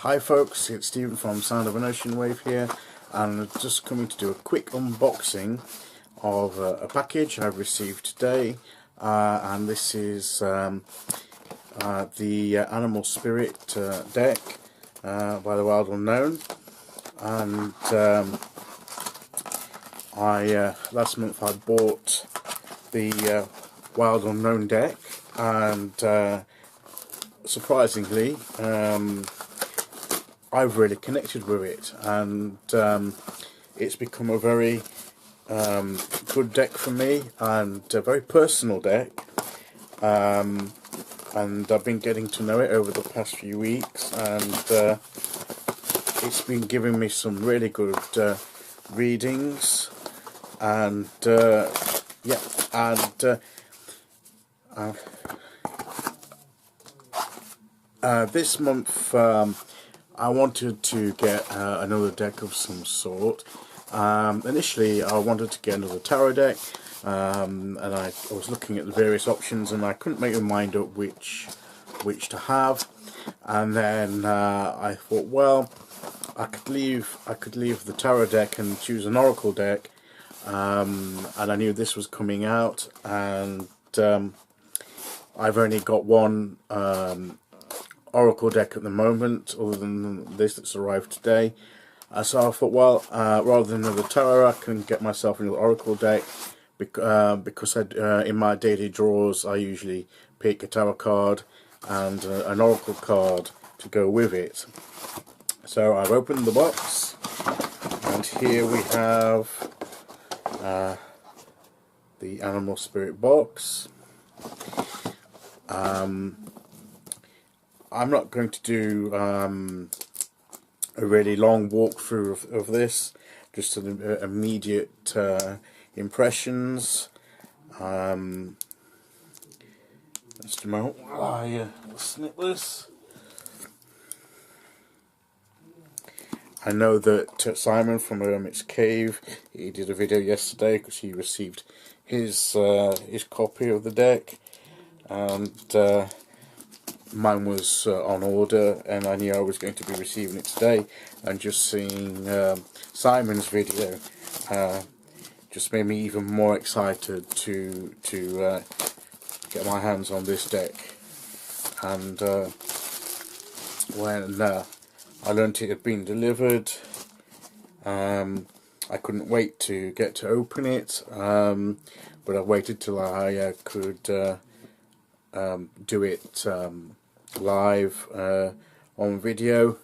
Hi folks, it's Stephen from Sound of an Ocean Wave here, and I'm just coming to do a quick unboxing of a package I've received today, and this is the Animal Spirit deck by the Wild Unknown. And last month I bought the Wild Unknown deck, and surprisingly I've really connected with it, and it's become a very good deck for me, and a very personal deck, and I've been getting to know it over the past few weeks, and it's been giving me some really good readings, and this month I wanted to get another deck of some sort. Initially I wanted to get another tarot deck, and I was looking at the various options, and I couldn't make my mind up which to have. And then I thought, well, I could leave the tarot deck and choose an oracle deck, and I knew this was coming out, and I've only got one oracle deck at the moment, other than this that's arrived today. So I thought, well, rather than another tarot, I can get myself another oracle deck, because in my daily draws I usually pick a tarot card and an oracle card to go with it. So I've opened the box, and here we have the Animal Spirit box. I'm not going to do a really long walkthrough of this, just an immediate impressions. Just a moment while I snip this. I know that Simon from Hermit's Cave, he did a video yesterday because he received his copy of the deck, and mine was on order, and I knew I was going to be receiving it today, and just seeing Simon's video just made me even more excited to get my hands on this deck. And when I learnt it had been delivered, I couldn't wait to get to open it, but I waited till I could do it live on video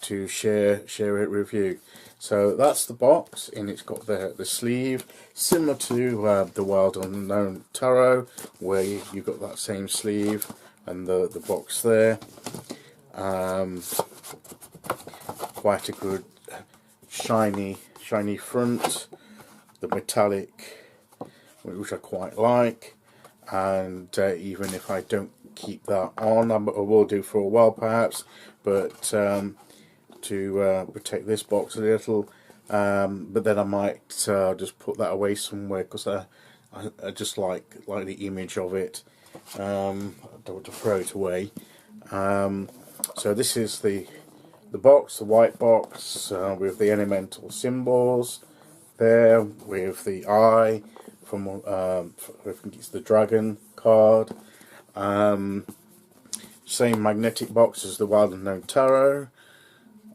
to share it with you. So that's the box, and it's got the sleeve similar to the Wild Unknown Tarot, where you've got that same sleeve and the box there. Quite a good shiny front, the metallic, which I quite like, and even if I don't keep that on, I will do for a while perhaps, but to protect this box a little, but then I might just put that away somewhere, because I just like the image of it. I don't want to throw it away. So this is the box, the white box, with the elemental symbols there, with the eye from I think it's the dragon card. Same magnetic box as the Wild Unknown Tarot.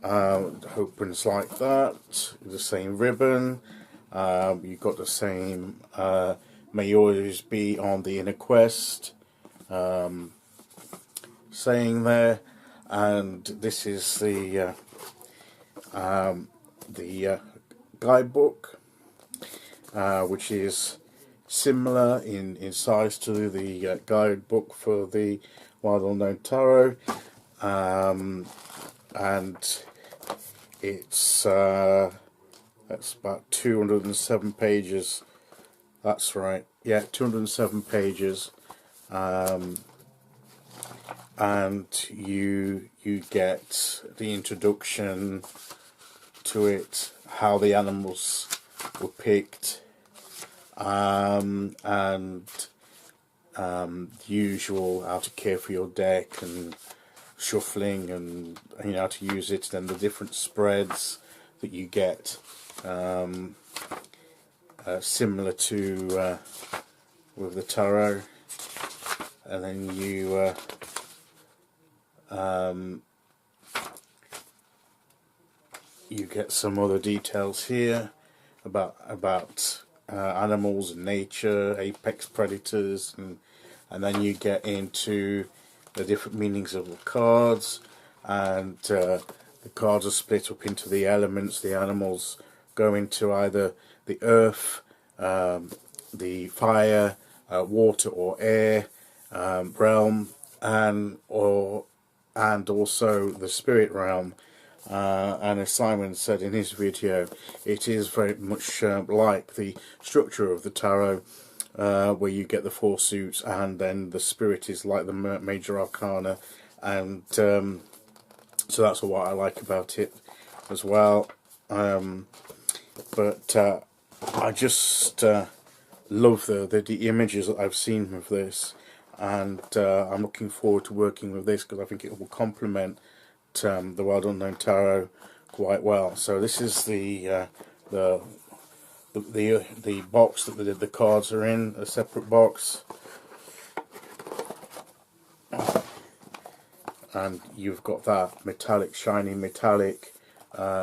Opens like that. The same ribbon. You've got the same "May you always be on the inner quest" saying there. And this is the guidebook, which is similar in size to the guidebook for the Wild Unknown Tarot, and it's that's about 207 pages. That's right, yeah, 207 pages. And you get the introduction to it, how the animals were picked, and the usual how to care for your deck, and shuffling and how to use it, then the different spreads that you get, similar to with the tarot, and then you get some other details here about animals and nature, apex predators, and then you get into the different meanings of the cards, and the cards are split up into the elements. The animals go into either the earth, the fire, water or air realm, and also the spirit realm. And as Simon said in his video, it is very much like the structure of the tarot, where you get the 4 suits, and then the spirit is like the major arcana, and so that's what I like about it as well. But I just love the images that I've seen of this, and I'm looking forward to working with this because I think it will complement the Wild Unknown Tarot quite well. So this is the box that the cards are in, a separate box, and you've got that metallic, shiny metallic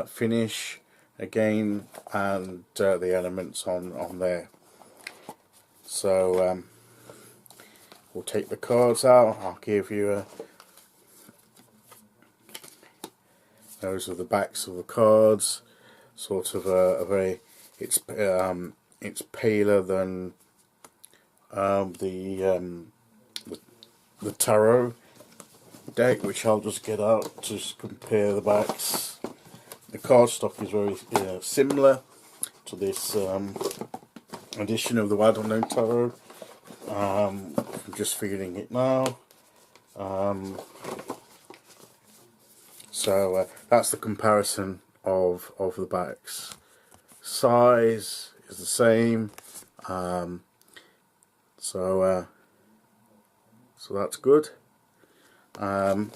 finish again, and the elements on there. So we'll take the cards out. I'll give you those are the backs of the cards, sort of a very, it's paler than the tarot deck, which I'll just get out to just compare the backs. The cardstock is very similar to this edition of the Wild Unknown Tarot. I'm just feeling it now. So that's the comparison of the backs. Size is the same, so that's good. And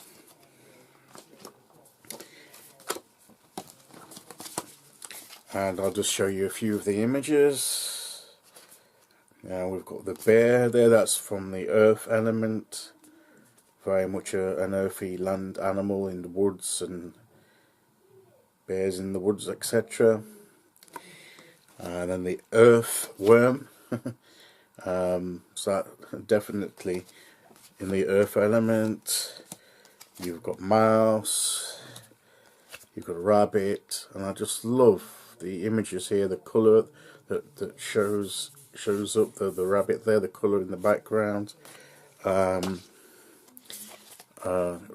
I'll just show you a few of the images. Now we've got the bear there, that's from the earth element. Very much an earthy land animal in the woods, and bears in the woods, etc. And then the earth worm, so that definitely in the earth element. You've got mouse, you've got a rabbit, and I just love the images here, the colour that shows up the rabbit there, the colour in the background.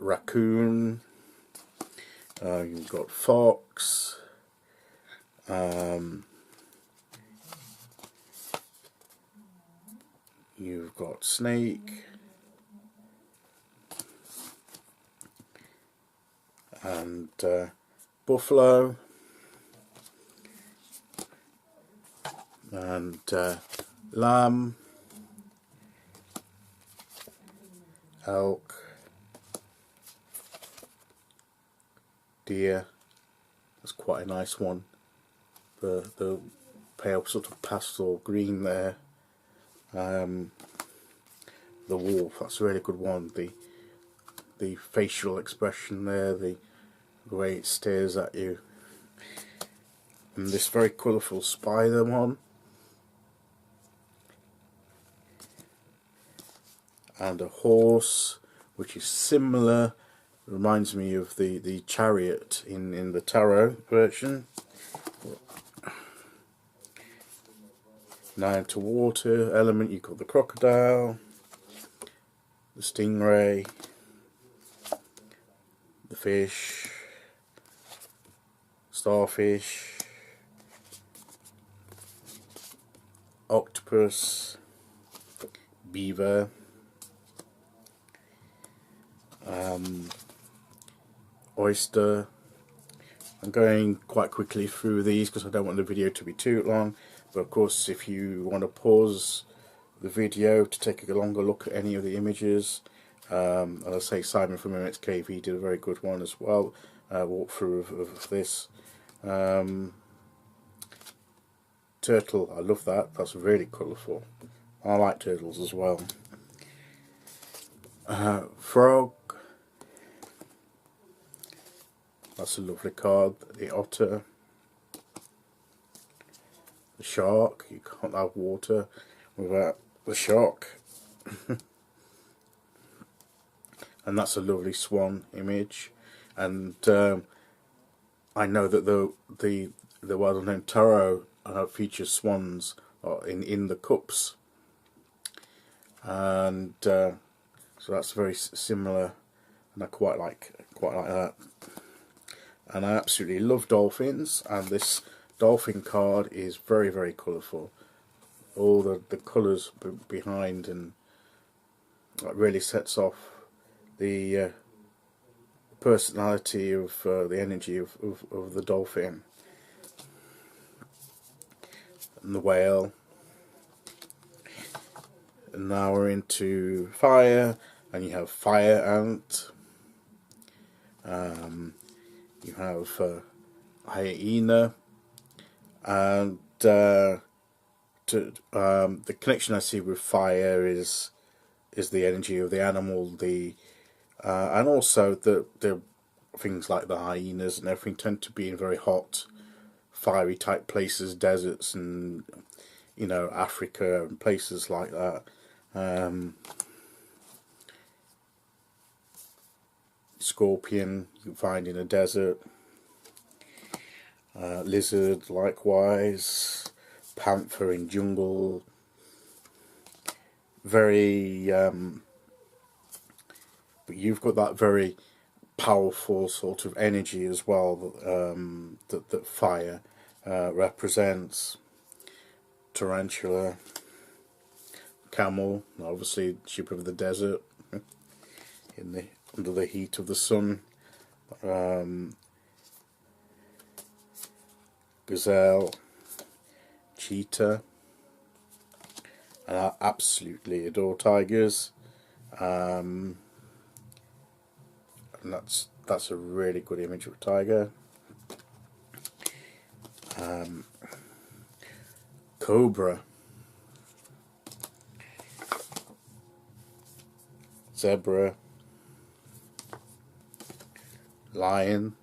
Raccoon, you've got fox, you've got snake, and buffalo, and lamb, elk, deer. That's quite a nice one. The pale sort of pastel green there. The wolf, that's a really good one. The facial expression there, the way it stares at you. And this very colourful spider one. And a horse, which is similar, reminds me of the chariot in the tarot version. Now into water element, you've got the crocodile, the stingray, the fish, starfish, octopus, beaver, oyster. I'm going quite quickly through these because I don't want the video to be too long, but of course if you want to pause the video to take a longer look at any of the images, And I say Simon from MXKV did a very good one as well, walkthrough of this. Turtle, I love that, that's really colourful. I like turtles as well. Frog, that's a lovely card. The otter, the shark, you can't have water without the shark. And that's a lovely swan image. And I know that the well-known tarot features swans in the cups, and so that's very similar, and I quite like that. And I absolutely love dolphins, and this dolphin card is very, very colourful. All the colours behind, and it really sets off the personality of the energy of the dolphin. And the whale. And now we're into fire, and you have fire ant. You have hyena, and the connection I see with fire is the energy of the animal, and also the things like the hyenas and everything tend to be in very hot, fiery type places, deserts, and Africa and places like that. Scorpion you can find in a desert. Lizard likewise. Panther in jungle. Very but you've got that very powerful sort of energy as well that fire represents. Tarantula, camel, obviously sheep of the desert, under the heat of the sun. Gazelle, cheetah, and I absolutely adore tigers. And that's a really good image of a tiger. Cobra, zebra, lion,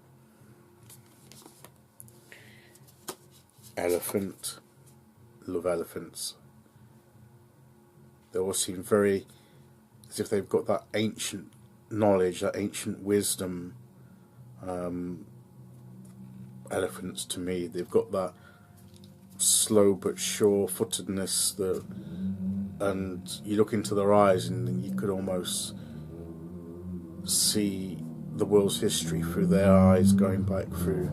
elephant. Love elephants. They all seem very as if they've got that ancient knowledge, that ancient wisdom. Elephants, to me, they've got that slow but sure-footedness, and you look into their eyes and you could almost see the world's history through their eyes, going back through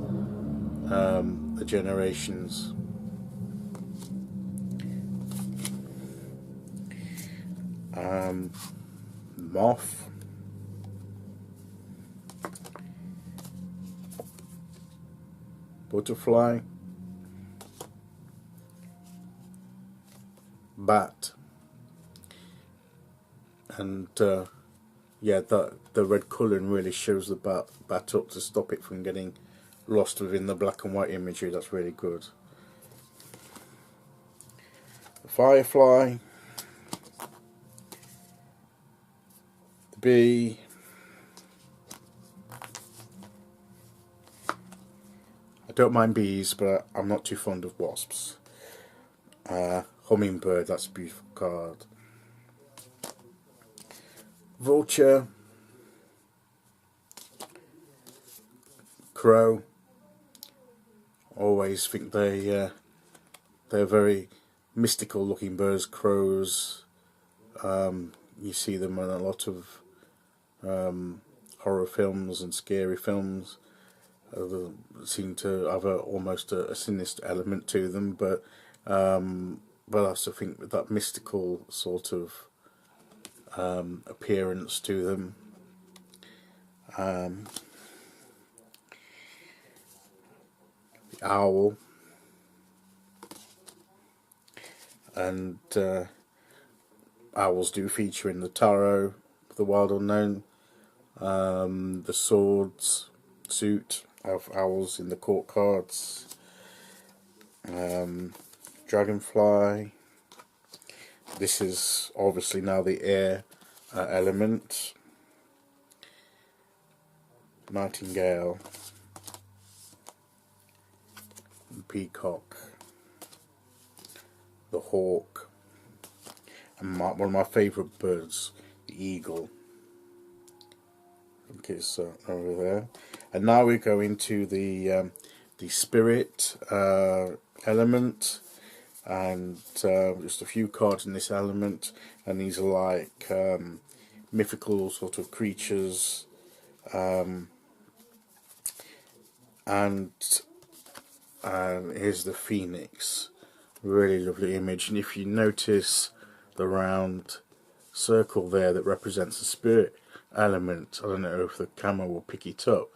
the generations. Moth, butterfly, bat, and yeah, the red colouring really shows the bat up to stop it from getting lost within the black and white imagery. That's really good. The firefly, the bee, I don't mind bees, but I'm not too fond of wasps. Hummingbird, that's a beautiful card. Vulture, crow. Always think they're very mystical looking birds. Crows, you see them in a lot of horror films and scary films. They seem to have almost a sinister element to them, but I also think that mystical sort of appearance to them. The owl, and owls do feature in the tarot, the Wild Unknown. The swords suit of owls in the court cards. Dragonfly. This is obviously now the air element. Nightingale. Peacock. The hawk. And one of my favourite birds, the eagle. I think it's over there. And now we go into the spirit element, and just a few cards in this element, and these are like mythical sort of creatures, and here's the phoenix. Really lovely image, and if you notice the round circle there that represents the spirit element, I don't know if the camera will pick it up,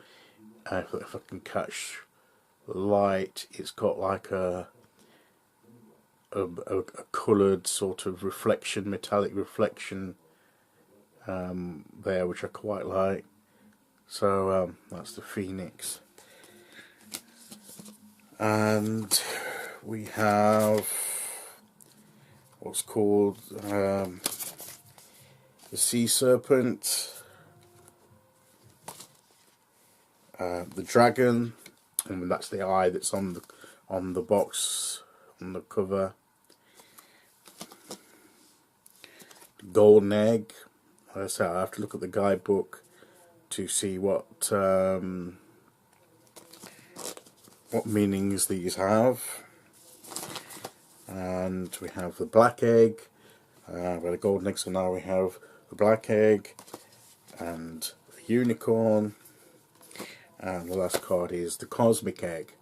if I can catch the light. It's got like a coloured sort of reflection, metallic reflection there, which I quite like. So that's the phoenix. And we have what's called the sea serpent, the dragon, and that's the eye that's on the box, on the cover. The golden egg. Like I say, I have to look at the guidebook to see what meanings these have. And we have the black egg. We had a golden egg, so now we have the black egg and the unicorn. And the last card is the cosmic egg.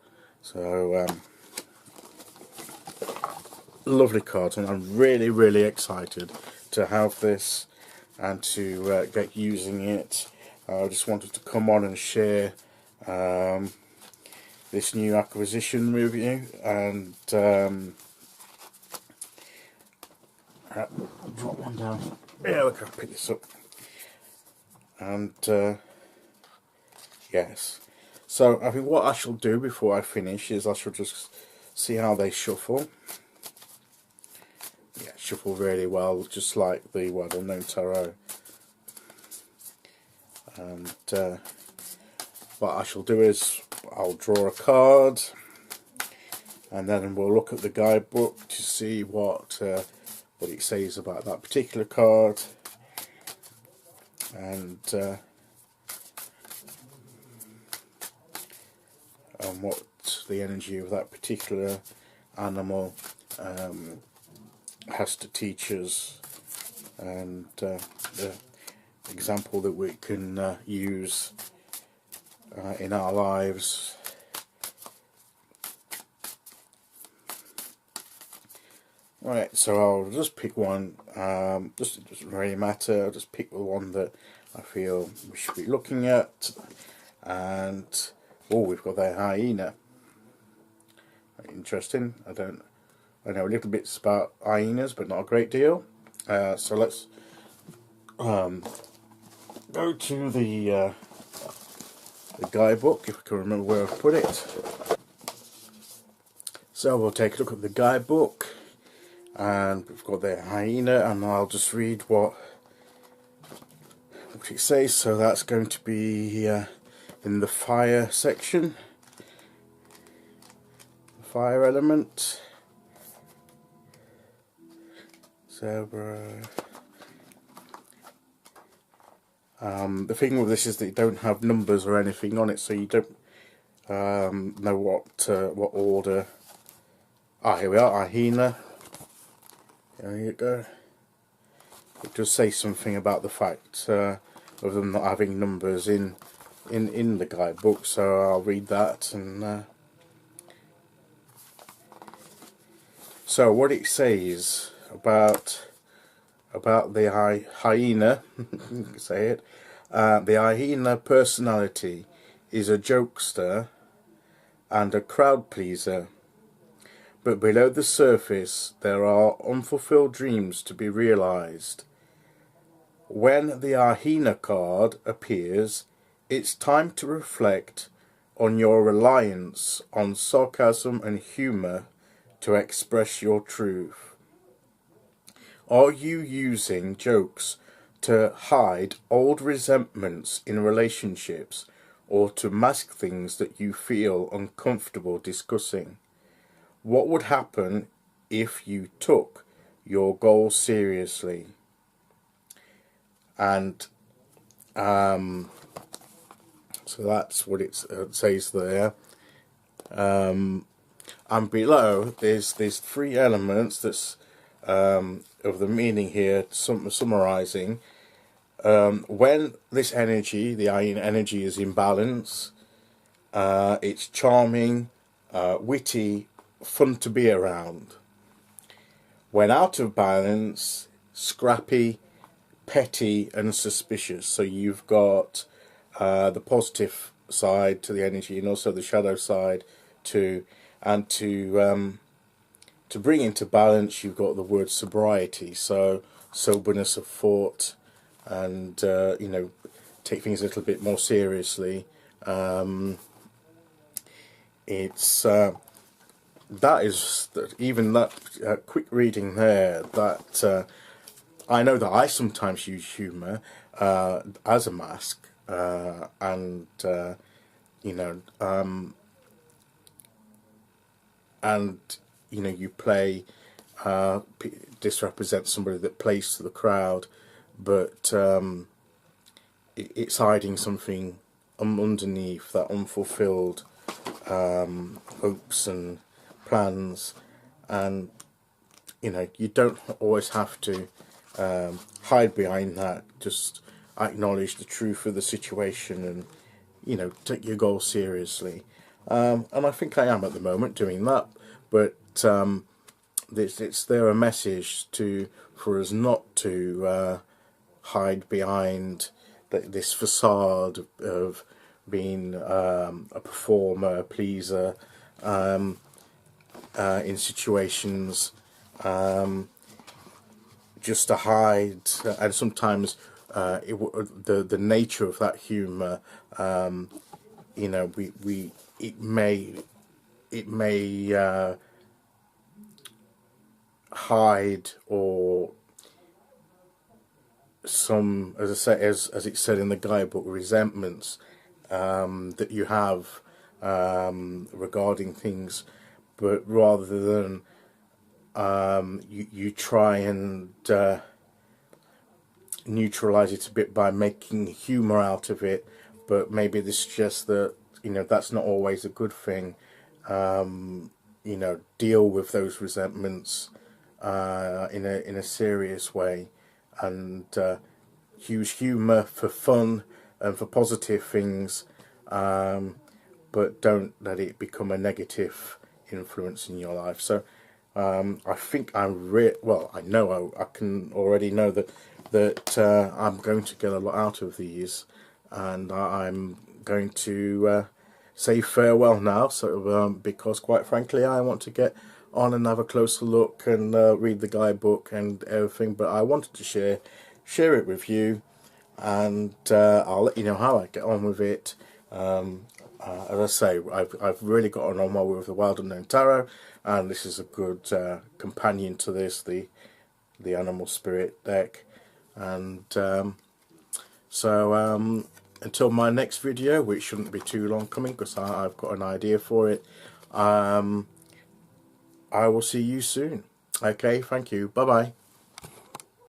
So lovely cards, and I'm really excited to have this and to get using it. I just wanted to come on and share this new acquisition with you, and drop one down. Yeah, look, I'll pick this up. And yes, so I think what I shall do before I finish is I shall just see how they shuffle. Yeah, shuffle really well, just like the Wild Unknown Tarot. And what I shall do is I'll draw a card, and then we'll look at the guidebook to see what it says about that particular card, and what the energy of that particular animal has to teach us, and the example that we can use in our lives. Right, so I'll just pick one. It doesn't really matter. I'll just pick the one that I feel we should be looking at. And oh, we've got the hyena. Interesting. I know a little bit about hyenas, but not a great deal. So let's go to the guidebook, if I can remember where I've put it. So we'll take a look at the guidebook, and we've got the hyena, and I'll just read what it says. So that's going to be in the fire section, the fire element. Zebra. The thing with this is that you don't have numbers or anything on it, so you don't know what order. Ah, here we are, hyena. There you go. It does say something about the fact of them not having numbers in the guidebook, so I'll read that. And so what it says about the hyena, say it. The hyena personality is a jokester and a crowd pleaser, but below the surface there are unfulfilled dreams to be realized. when the Ahina card appears, it's time to reflect on your reliance on sarcasm and humour to express your truth. Are you using jokes to hide old resentments in relationships, or to mask things that you feel uncomfortable discussing? What would happen if you took your goals seriously? And so that's what it says there. And below there's 3 elements that's of the meaning here, summarizing. When this energy, the iron energy, is in balance, it's charming, witty, fun to be around. When out of balance, scrappy, petty and suspicious. So you've got the positive side to the energy, and also the shadow side too. And to bring into balance, you've got the word sobriety, so soberness of thought, and you know, take things a little bit more seriously. It's that is even that quick reading there, that I know that I sometimes use humour as a mask, and you know, and you know, you play, this represents somebody that plays to the crowd, but it's hiding something underneath, that unfulfilled hopes and plans. And you know, you don't always have to hide behind that. Just acknowledge the truth of the situation, and you know, take your goals seriously. And I think I am at the moment doing that, but it's there a message for us not to hide behind this facade of being a performer, a pleaser, in situations, just to hide. And sometimes the nature of that humour, you know, it may hide, or some, as I say, as it said in the guidebook, resentments that you have regarding things. But rather than you try and neutralize it a bit by making humour out of it, but maybe this suggests that, you know, that's not always a good thing. You know, deal with those resentments in a serious way, and use humour for fun and for positive things, but don't let it become a negative influence in your life. So I think I know I can already know that I'm going to get a lot out of these, and I'm going to say farewell now. So because quite frankly, I want to get on and have a closer look and read the guidebook and everything. But I wanted to share it with you, and I'll let you know how I get on with it. As I say, I've really gotten on well with the Wild Unknown Tarot, and this is a good companion to this, the Animal Spirit deck. And so until my next video, which shouldn't be too long coming because I've got an idea for it, I will see you soon. Okay, thank you. Bye bye.